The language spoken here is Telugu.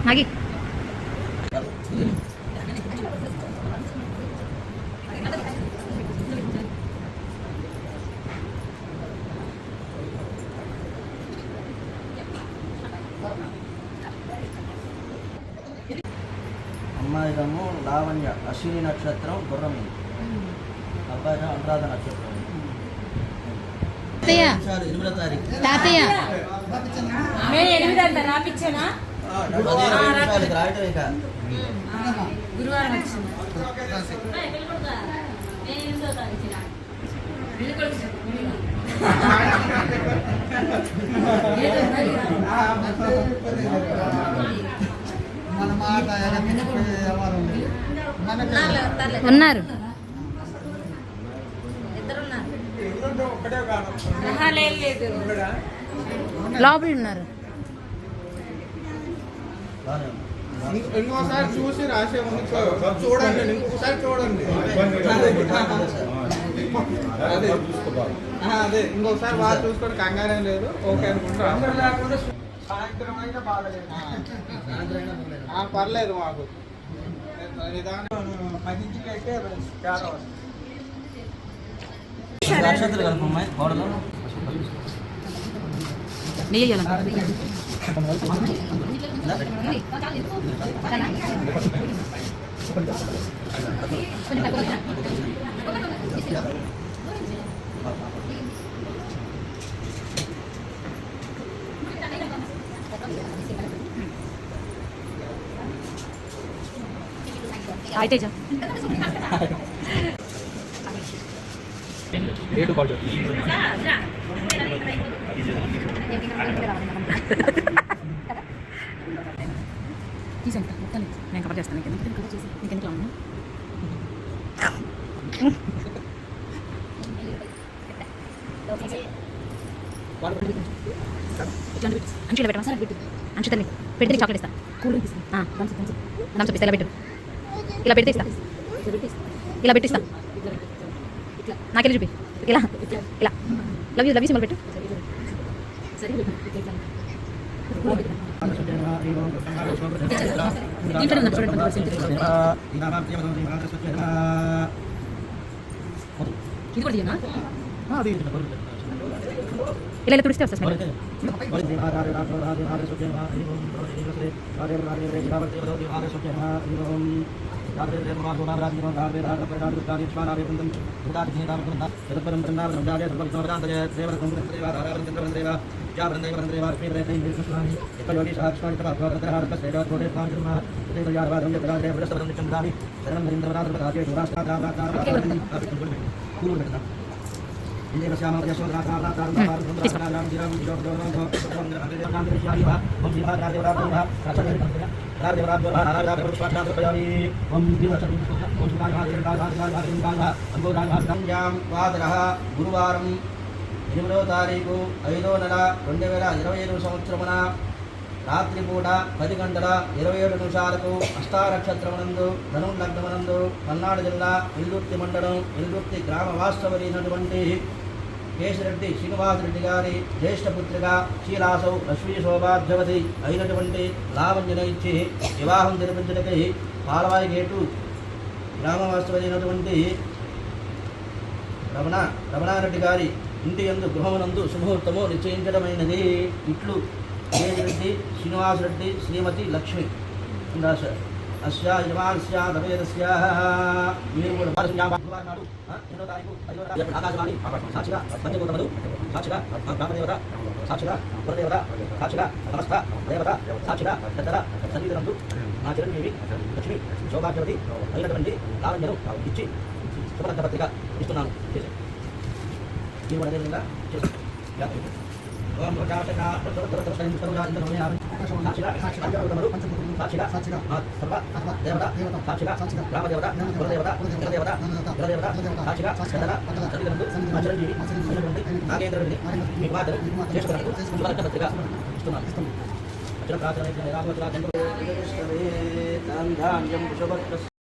ఆగి అమ్మాయిదము లావణ్య అశ్విని నక్షత్రం గుర్రమి, అబ్బాయి అనురాధ నక్షత్రం. ఎనిమిదో తారీఖు రాయటం ఇక గురువారం ఉన్నారు లోపల ఉన్నారు. ఇంకోసారి చూసి రాసే ముందు చూడండి, ఇంకొకసారి చూడండి. అదే ఇంకొకసారి బాగా చూసుకొని కంగారేం లేదు, ఓకే అనుకుంటారు. సాయంత్రం అయినా బాగలేదు, పర్లేదు మాకు. నిదానం 10కి అయితే చాలా నక్షత్రం కనుకమ్మాయి కోడలు అయితే తీసండి మొత్తం నేను కవర్ చేస్తాను. ఇంకెందుకు ఉన్నా అంచులో పెట్టమా సార్? అంచు తల్లి పెడితే చాక్లెట్ ఇస్తా, కూల్ డ్రింక్ ఇస్తా, థమ్స్ అప్ ఇస్తా. ఇలా పెట్టు, ఇలా పెడితే ఇస్తా, ఇలా పెట్టిస్తా. నాకెళ్ళి చూపి, ఇలా ఇలా లవ్ యూ సింబల్ పెట్టు. ఇది కూడా తీయనా? ఇలా ఇలా తుడిస్తే వస్తా. గురువారం 8వ తారీఖు 5వ నెల 2025 సంవత్సరమున రాత్రిపూట 10 గంటల 27 నిమిషాలకు అష్టానక్షత్రమునందు ధనుర్లగ్నమునందు పల్నాడు జిల్లా ఇల్దుర్తి మండలం ఇల్దుర్తి గ్రామ వాస్తవమైనటువంటి కేశిరెడ్డి శ్రీనివాసరెడ్డి గారి జ్యేష్ఠపుత్రిగా శ్రీలాసౌ లక్ష్మీ శోభాధ్యవతి అయినటువంటి లావణ్యను ఇచ్చి వివాహం జరిపించడానికి పాలవాయి గేటు గ్రామ వాస్తవమైనటువంటి రమణారెడ్డి గారి ఇంటి యందు గృహమునందు శుభముహూర్తము నిశ్చయించడమైనది. ఇట్లు కేశిరెడ్డి శ్రీనివాసరెడ్డి శ్రీమతి లక్ష్మి రాశారు. అస్యా యజమానస్యా తవేదస్యాః మీరు కూడా నాడు 8వ తారీఖు 5వ నెల ఆకాశవాణి సాక్షిగా పంచభూతములు సాక్షిగా బ్రహ్మదేవత సాక్షిగా పురదేవత సాక్షిగా సమస్త దేవత సాక్షిగా పెద్దల సన్నిధినందు నా చిరంజీవి లక్ష్మి శోభాగ్యవతి అయినటువంటి లావణ్యను ఇచ్చి శుభలగ్న పత్రిక ఇస్తున్నాను. చేసే మీరు కూడా అదేవిధంగా చేసి నాగేంద్రుడిని మీ బాధలు చేసుకున్నట్టు పత్రిక ఇస్తున్నాను. చిరప్రాచరణ రామచరాచంద్ర ధాన్యం